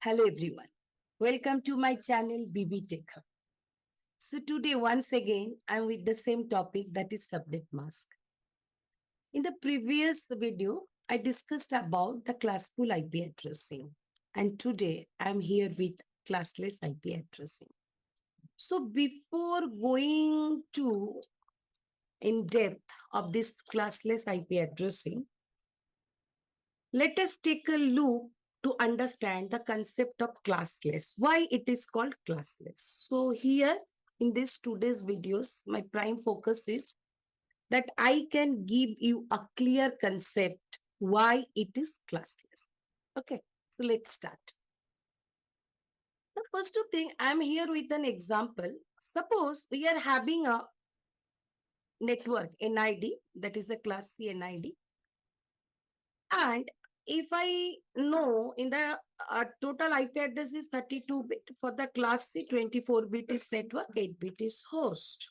Hello everyone. Welcome to my channel BBTechHub. So today once again I'm with the same topic, that is subnet mask. In the previous video I discussed about the classful IP addressing, and today I'm here with classless IP addressing. So before going to in depth of this classless IP addressing, let us take a look to understand the concept of classless, why it is called classless. So here in this today's videos, my prime focus is that I can give you a clear concept why it is classless. Okay, so let's start. The first thing, I'm here with an example. Suppose we are having a network NID, that is a class C NID, and if I know in the total IP address is 32-bit, for the class C 24-bit is network, 8-bit is host.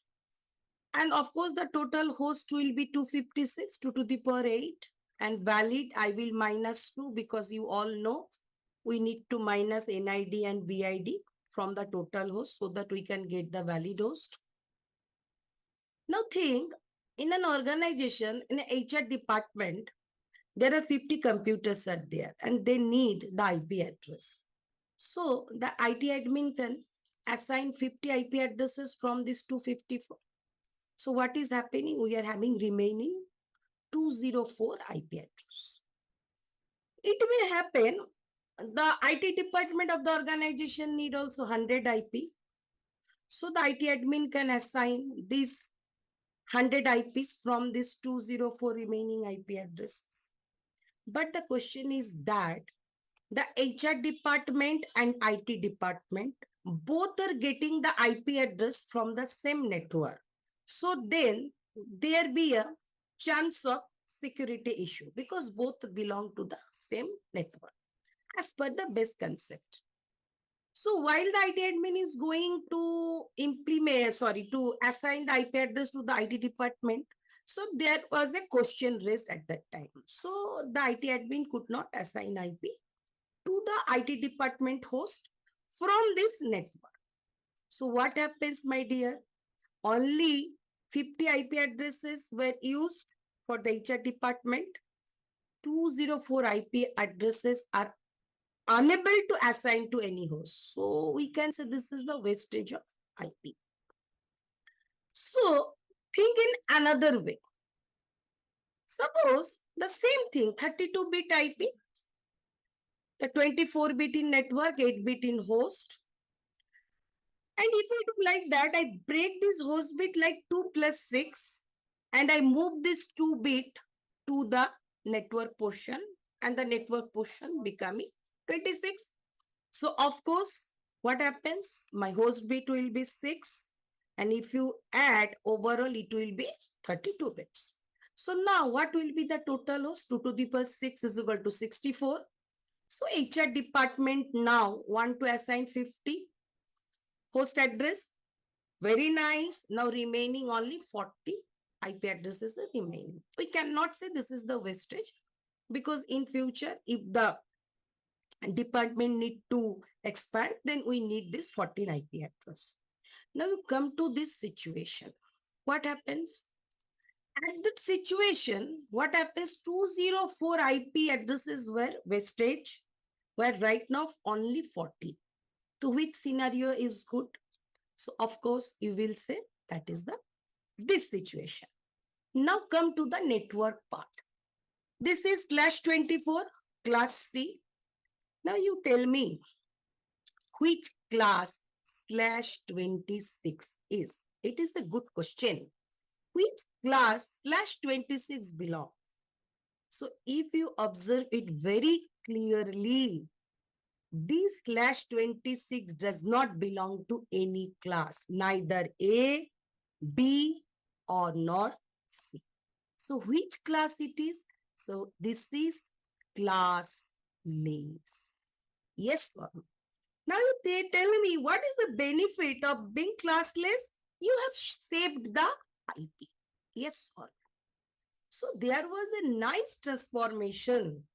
And of course, the total host will be 256 2 to the power 8, and valid I will minus 2 because you all know we need to minus NID and BID from the total host so that we can get the valid host. Now think, in an organization, in an HR department, there are 50 computers are there and they need the IP address. So the IT admin can assign 50 IP addresses from this 254. So what is happening? We are having remaining 204 IP address. It may happen the IT department of the organization need also 100 IP. So the IT admin can assign these 100 IPs from this 204 remaining IP addresses. But the question is that the HR department and IT department both are getting the IP address from the same network. So then there be a chance of security issue because both belong to the same network as per the base concept. So while the IT admin is going to to assign the IP address to the IT department, so there was a question raised at that time. So the IT admin could not assign IP to the IT department host from this network. So what happens, my dear? Only 50 IP addresses were used for the HR department. 204 IP addresses are unable to assign to any host. So we can say this is the wastage of IP. So think in another way. Suppose the same thing, 32-bit IP, the 24-bit in network, 8-bit in host. And if I do like that, I break this host bit like 2 plus 6 and I move this 2-bit to the network portion and the network portion becoming 26. So of course, what happens? My host bit will be 6 and if you add overall, it will be 32 bits. So now what will be the total host? 2 to the power 6 is equal to 64. So HR department now want to assign 50 host address. Very nice. Now remaining only 40 IP addresses are remaining. We cannot say this is the wastage because in future, if the department need to expand, then we need this 14 IP address. Now you come to this situation. What happens? At that situation, what happens? 204 IP addresses were wastage, where right now only 40. To which scenario is good? So of course you will say that is this situation. Now come to the network part. This is /24 class C. Now you tell me which class /26 is. It is a good question. Which class /26 belong? So if you observe it very clearly, this /26 does not belong to any class, neither A, B, or nor C. So which class it is? So this is classless. Yes or no? Now you tell me, what is the benefit of being classless? You have saved the IP. Yes or no? So there was a nice transformation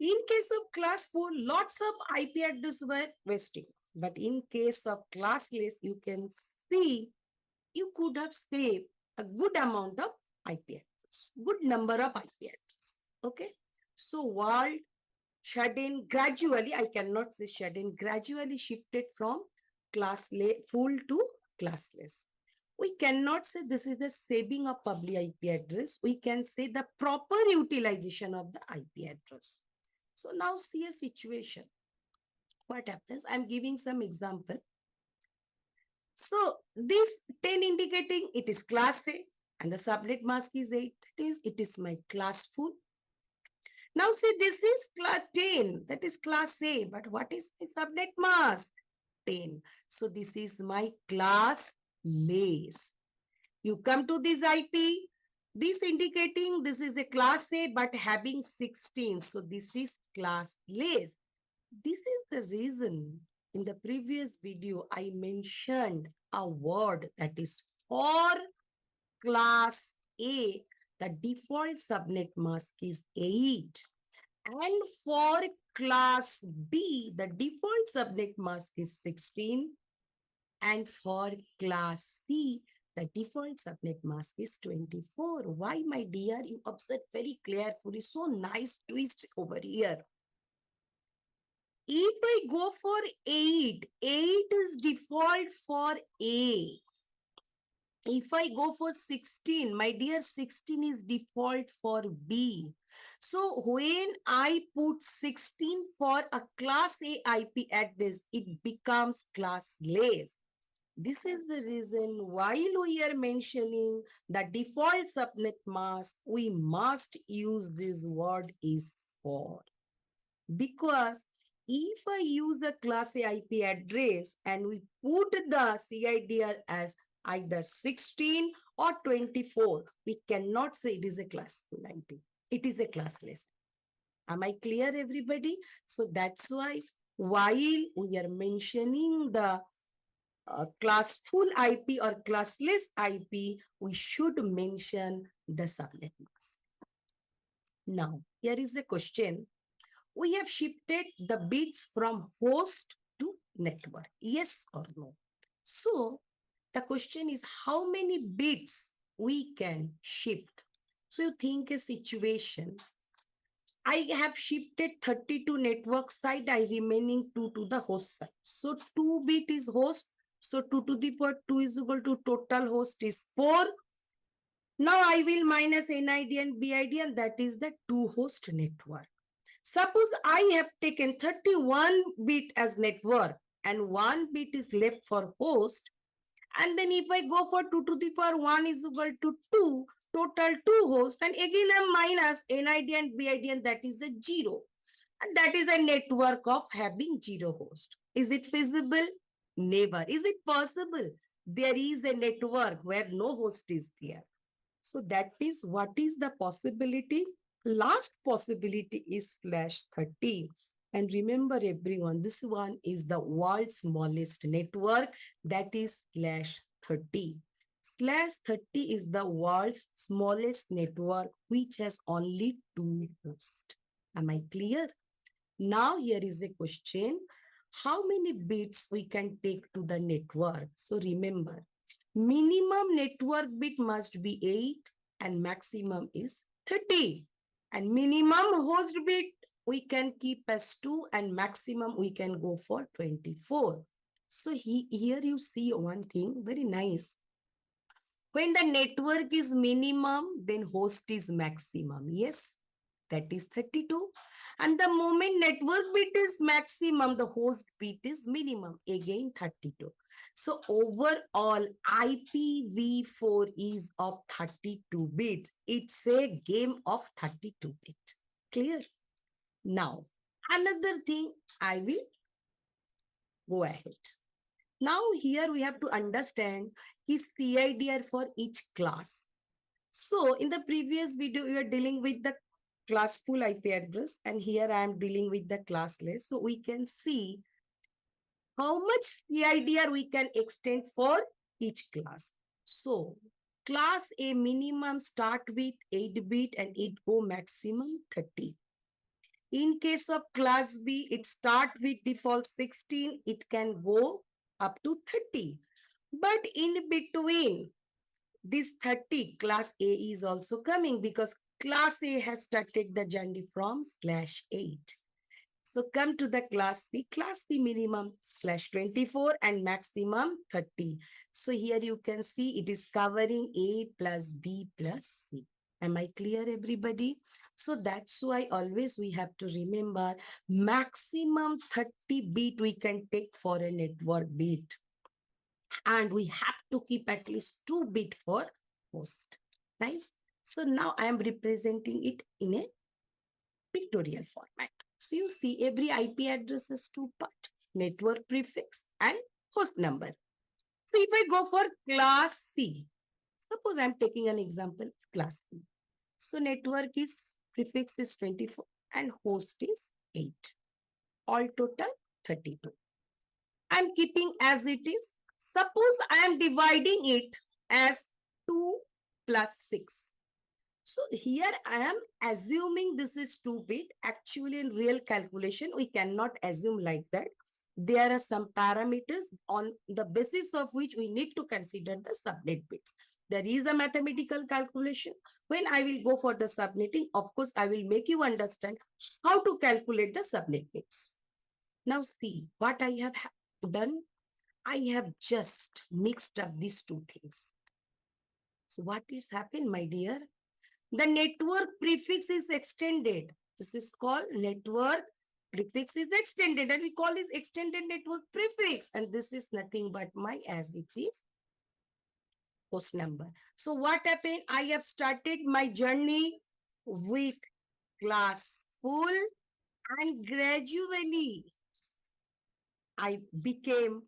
In case of Classful, lots of IP addresses were wasting. But in case of Classless, you can see you could have saved a good amount of IP address, good number of IP address. Okay. So world sudden gradually, I cannot say sudden, gradually shifted from full to classless. We cannot say this is the saving of public IP address. We can say the proper utilization of the IP address. So now see a situation. What happens? I'm giving some example. So this 10 indicating it is class A and the subnet mask is 8. That is, it is my classful. Now see, this is class 10, that is class A, but what is my subnet mask? 10. So this is my classless. You come to this IP, this indicating this is a class A, but having 16. So this is classless. This is the reason in the previous video I mentioned a word that is for class A, the default subnet mask is 8. And for class B, the default subnet mask is 16. And for class C, the default subnet mask is 24. Why, my dear? You observe very carefully. So nice twist over here. If I go for 8, 8 is default for A. If I go for 16, my dear, 16 is default for B. So when I put 16 for a class A IP address, it becomes classless. This is the reason while we are mentioning the default subnet mask, we must use this word is for. Because if I use a class A IP address and we put the CIDR as either 16 or 24, we cannot say it is a classful IP. It is a classless. Am I clear, everybody? So that's why while we are mentioning the classful IP or classless IP, we should mention the subnet mask. Now, here is a question. We have shifted the bits from host to network. Yes or no? So the question is how many bits we can shift. So you think a situation. I have shifted 30 to network side. I remaining 2 to the host side. So 2 bit is host. So 2 to the power 2 is equal to total host is 4. Now I will minus NID and BID and that is the 2 host network. Suppose I have taken 31 bit as network and 1 bit is left for host. And then if I go for 2 to the power 1 is equal to 2, total 2 host. And again I'm minus NID and BID and that is a 0. And that is a network of having 0 host. Is it feasible? Never. Is it possible? There is a network where no host is there. So that is what is the possibility? Last possibility is /30. And remember everyone, this one is the world's smallest network, that is /30. /30 is the world's smallest network which has only 2 hosts. Am I clear? Now here is a question. How many bits we can take to the network? So remember, minimum network bit must be 8 and maximum is 30. And minimum host bit we can keep as 2 and maximum we can go for 24. So here you see one thing, very nice. When the network is minimum, then host is maximum. Yes, that is 32. And the moment network bit is maximum, the host bit is minimum, again 32. So overall IPv4 is of 32 bits. It's a game of 32 bits. Clear? Now, another thing I will go ahead. Now here we have to understand is CIDR for each class. So in the previous video, we were dealing with the classful IP address and here I am dealing with the classless. So we can see how much CIDR we can extend for each class. So class A minimum start with 8 bit and it go maximum 30. In case of class B, it start with default 16. It can go up to 30. But in between this 30, class A is also coming because class A has started the journey from /8. So come to the class C minimum /24 and maximum 30. So here you can see it is covering A plus B plus C. Am I clear, everybody? So that's why always we have to remember maximum 30 bit we can take for a network bit. And we have to keep at least 2 bit for host. Nice. So now I am representing it in a pictorial format. So you see every IP address has two parts, network prefix and host number. So if I go for class C, suppose I'm taking an example, class C. So network is prefix is 24 and host is 8. All total 32. I'm keeping as it is. Suppose I am dividing it as 2 plus 6. So here I am assuming this is 2-bit. Actually, in real calculation, we cannot assume like that. There are some parameters on the basis of which we need to consider the subnet bits. There is a mathematical calculation. When I will go for the subnetting, of course, I will make you understand how to calculate the subnet bits. Now see what I have done. I have just mixed up these two things. So what is happened, my dear? The network prefix is extended. This is called network prefix is extended, and we call this extended network prefix. And this is nothing but my as it is host number. So what happened? I have started my journey with Classful, and gradually I became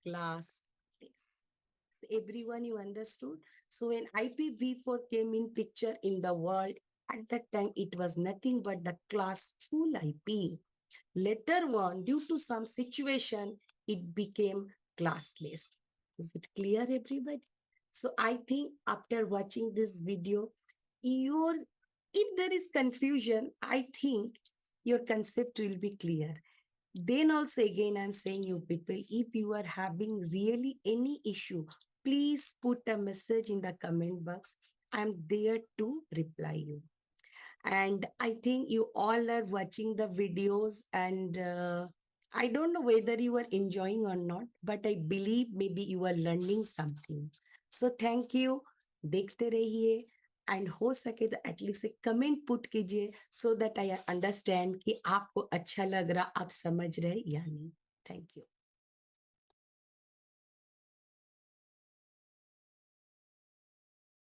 Classless. So everyone, you understood? So when IPv4 came in picture in the world, at that time it was nothing but the Classful IP. Later on, due to some situation, it became classless. Is it clear, everybody? So I think after watching this video, if there is confusion, I think your concept will be clear. Then also again, I'm saying you people, if you are having really any issue, please put a message in the comment box. I'm there to reply you. And I think you all are watching the videos, and I don't know whether you are enjoying or not, but I believe maybe you are learning something. So thank you. देखते रहिए, and हो सके तो at least एक comment put कीजिए so that I understand कि आपको अच्छा लग रहा, आप समझ रहे या नहीं. Thank you.